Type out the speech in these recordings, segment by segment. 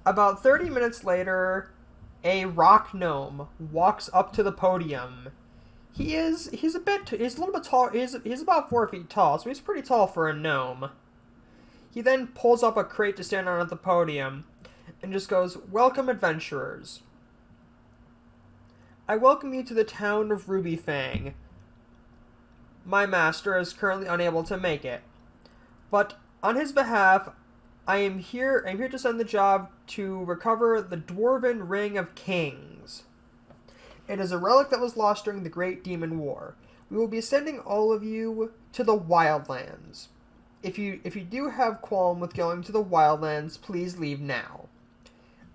About 30 minutes later, a rock gnome walks up to the podium. He's a little bit tall. He's about 4 feet tall, so he's pretty tall for a gnome. He then pulls up a crate to stand on at the podium, and just goes, "Welcome, adventurers. I welcome you to the town of Rubyfang. My master is currently unable to make it, but on his behalf, I'm here to send the job to recover the Dwarven Ring of Kings. It is a relic that was lost during the Great Demon War. We will be sending all of you to the Wildlands. If you do have qualm with going to the Wildlands, please leave now."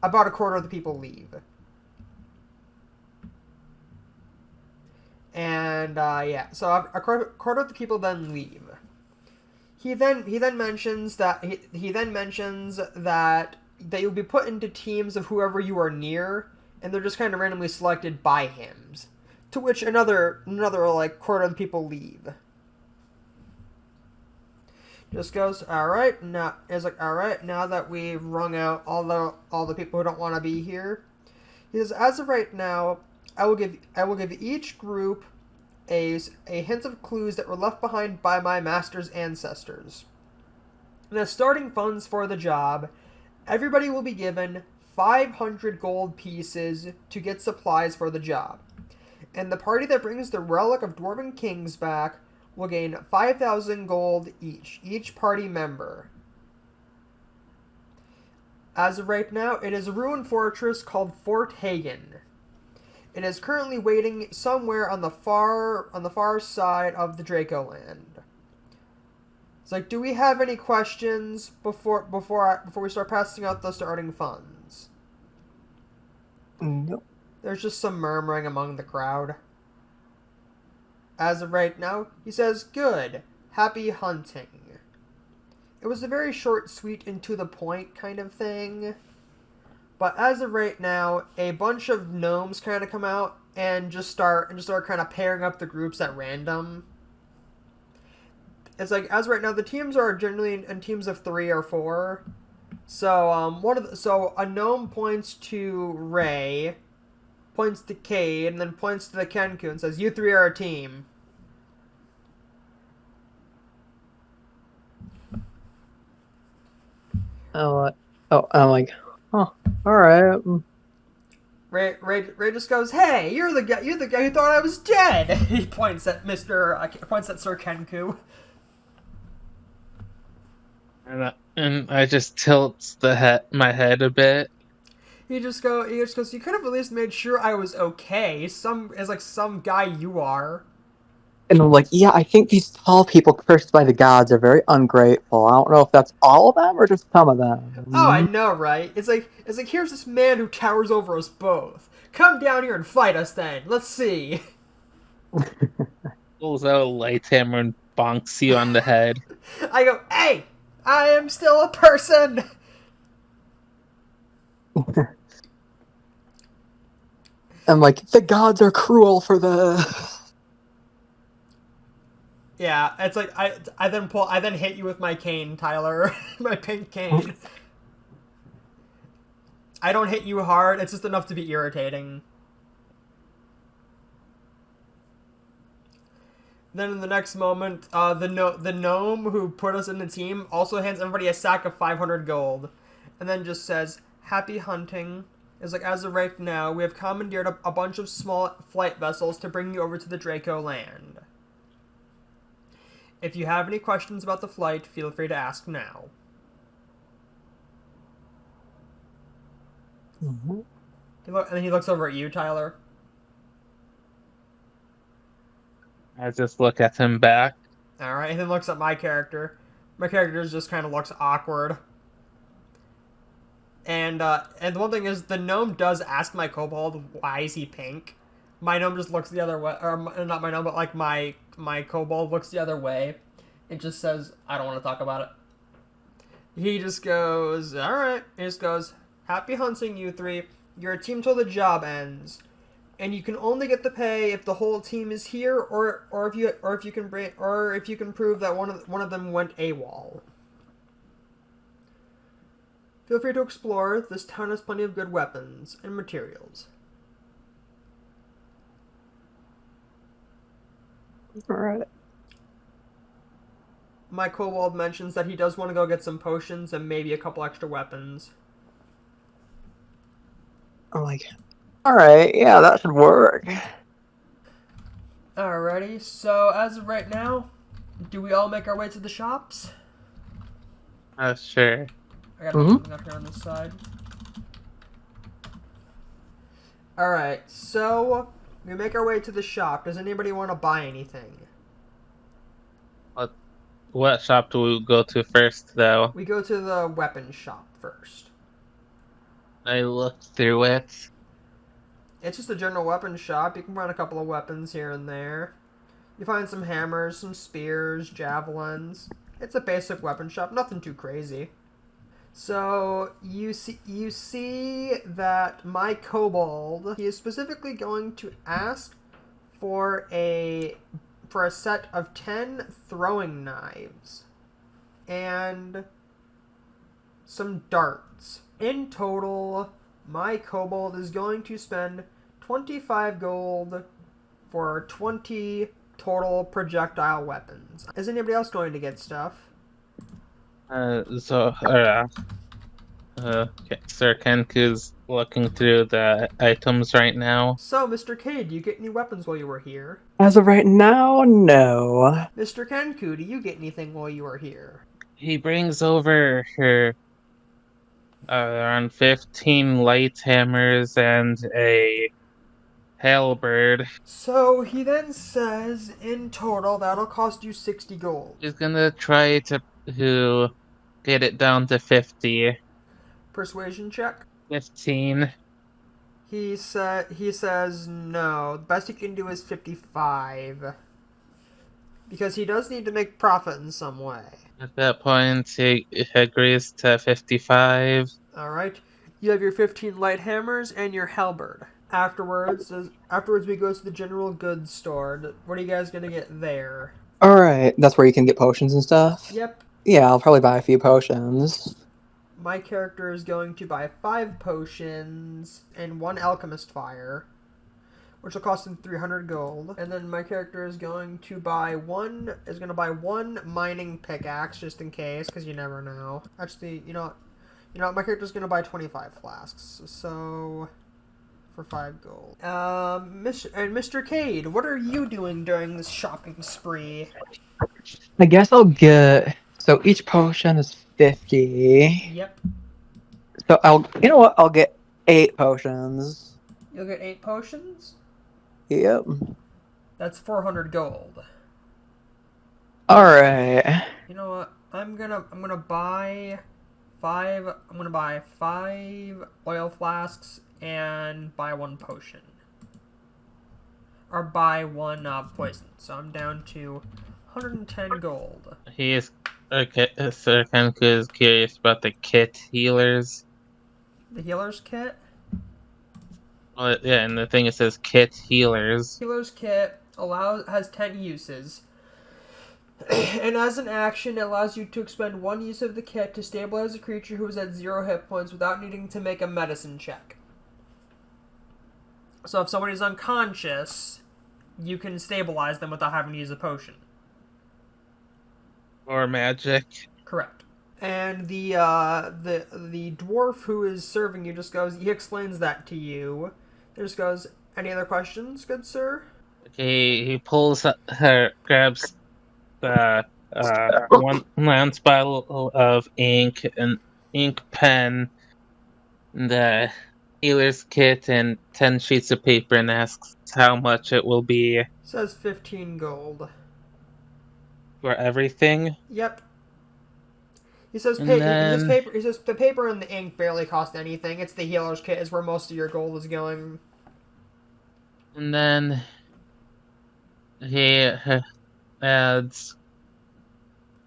About a quarter of the people leave. And yeah, so a quarter of the people then leave. He then mentions that that you'll be put into teams of whoever you are near, and they're just kind of randomly selected by him. To which another like quarter of the people leave. Just goes, all right, now that we've wrung out all the people who don't want to be here. He says, as of right now, I will give each group a hint of clues that were left behind by my master's ancestors. And as starting funds for the job, everybody will be given 500 gold pieces to get supplies for the job. And the party that brings the Relic of Dwarven Kings back will gain 5,000 gold each party member. As of right now, it is a ruined fortress called Fort Hagen. It is currently waiting somewhere on the far side of the Dracoland. It's like, do we have any questions before we start passing out the starting funds? Nope. There's just some murmuring among the crowd. As of right now, he says, "Good. Happy hunting." It was a very short, sweet, and to the point kind of thing. But as of right now, a bunch of gnomes kind of come out and just start kind of pairing up the groups at random. It's like, as of right now, the teams are generally in teams of 3 or 4. So a gnome points to Ray, points to Cade, and then points to the Kenku and says, "You 3 are a team." I'm like, oh, all right. Ray just goes, "Hey, you're the guy who thought I was dead." He points at Sir Kenku. And I just tilt my head a bit. He just goes, "You could have at least made sure I was okay. Some guy you are." And I'm like, yeah, I think these tall people cursed by the gods are very ungrateful. I don't know if that's all of them or just some of Oh, I them. know, right? It's like here's this man who towers over us both. Come down here and fight us then. Let's see. Pulls out a light hammer and bonks you on the head. I go, "Hey, I am still a person." I'm like, the gods are cruel for the. Yeah, it's like I then hit you with my cane, Tyler. My pink cane. I don't hit you hard. It's just enough to be irritating. Then in the next moment, the gnome who put us in the team also hands everybody a sack of 500 gold, and then just says, "Happy hunting." It's like, as of right now, we have commandeered a bunch of small flight vessels to bring you over to the Draco land. If you have any questions about the flight, feel free to ask now. Mm-hmm. And then he looks over at you, Tyler. I just look at him back. Alright, and then looks at my character. My character just kind of looks awkward. And the one thing is, the gnome does ask my kobold, "Why is he pink?" My gnome just looks the other way, or not my gnome, but like my kobold looks the other way. It just says, "I don't want to talk about it." He just goes, "Alright." He just goes, "Happy hunting, you 3. You're a team till the job ends. And you can only get the pay if the whole team is here, or if you can prove that one of them went AWOL." Feel free to explore. This town has plenty of good weapons and materials. Alright. My kobold mentions that he does want to go get some potions and maybe a couple extra weapons. I'm like, alright, yeah, that should work. Alrighty, so as of right now, do we all make our way to the shops? Sure. I gotta put something up here on this side. Alright, so we make our way to the shop. Does anybody want to buy anything? What shop do we go to first, though? We go to the weapon shop first. I looked through it. It's just a general weapon shop. You can find a couple of weapons here and there. You find some hammers, some spears, javelins. It's a basic weapon shop, nothing too crazy. So you see that my kobold, he is specifically going to ask for a set of 10 throwing knives and some darts. In total, my kobold is going to spend 25 gold for 20 total projectile weapons. Is anybody else going to get stuff? Okay, Sir Kenku's looking through the items right now. So, Mr. K, do you get any weapons while you were here? As of right now, no. Mr. Kenku, do you get anything while you were here? He brings over her around 15 light hammers and a halberd. So, he then says, in total, that'll cost you 60 gold. He's gonna try to get it down to 50. Persuasion check. 15. He says no. The best he can do is 55. Because he does need to make profit in some way. At that point, he agrees to 55. Alright. You have your 15 light hammers and your halberd. Afterwards we go to the general goods store. What are you guys gonna get there? Alright, that's where you can get potions and stuff? Yep. Yeah, I'll probably buy a few potions. My character is going to buy 5 potions and 1 alchemist fire, which will cost him 300 gold. And then my character is going to buy one mining pickaxe just in case, because you never know. Actually, you know what, my character's gonna buy 25 flasks. So for 5 gold. Mr. Cade, what are you doing during this shopping spree? I guess I'll get... So each potion is 50. Yep. So you know what? I'll get 8 potions. You'll get 8 potions? Yep. That's 400 gold. Alright. You know what? I'm gonna buy 5. I'm gonna buy 5 oil flasks and buy 1 potion. Or buy 1 poison. So I'm down to 110 gold. He is okay. Sir Kenku is curious about the kit healers. The healer's kit. Well, yeah, and the thing it says kit healers. Healer's kit has 10 uses. And as an action, it allows you to expend 1 use of the kit to stabilize a creature who is at 0 hit points without needing to make a medicine check. So if someone is unconscious, you can stabilize them without having to use a potion. Or magic. Correct. And the dwarf who is serving you he explains that to you. He just goes, any other questions, good sir? He pulls grabs the one lance bottle of ink, an ink pen, the healer's kit, and 10 sheets of paper, and asks how much it will be. Says 15 gold. For everything? Yep. He says And then... he says the paper and the ink barely cost anything. It's the healer's kit is where most of your gold is going. And then he adds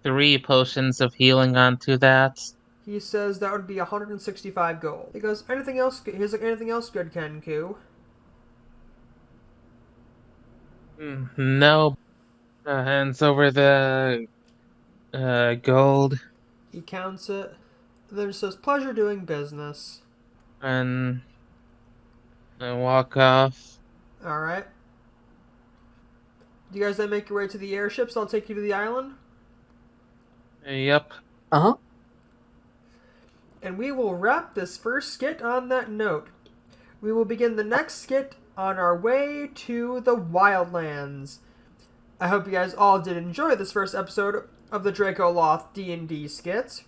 3 potions of healing onto that. He says that would be 165 gold. He goes, anything else? He's like, anything else good, Kenku? No. Hands over the gold. He counts it. Then it says, pleasure doing business. And I walk off. Alright. Do you guys then make your way to the airships? I'll take you to the island. Yep. Uh-huh. And we will wrap this first skit on that note. We will begin the next skit on our way to the Wildlands. I hope you guys all did enjoy this first episode of the Dracoloth D&D skits.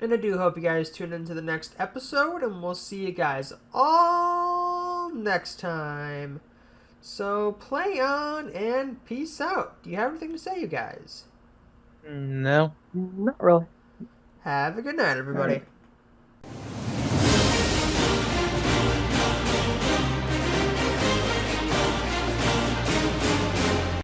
And I do hope you guys tune into the next episode, and we'll see you guys all next time. So play on and peace out. Do you have anything to say, you guys? No. Not really. Have a good night, everybody. All right.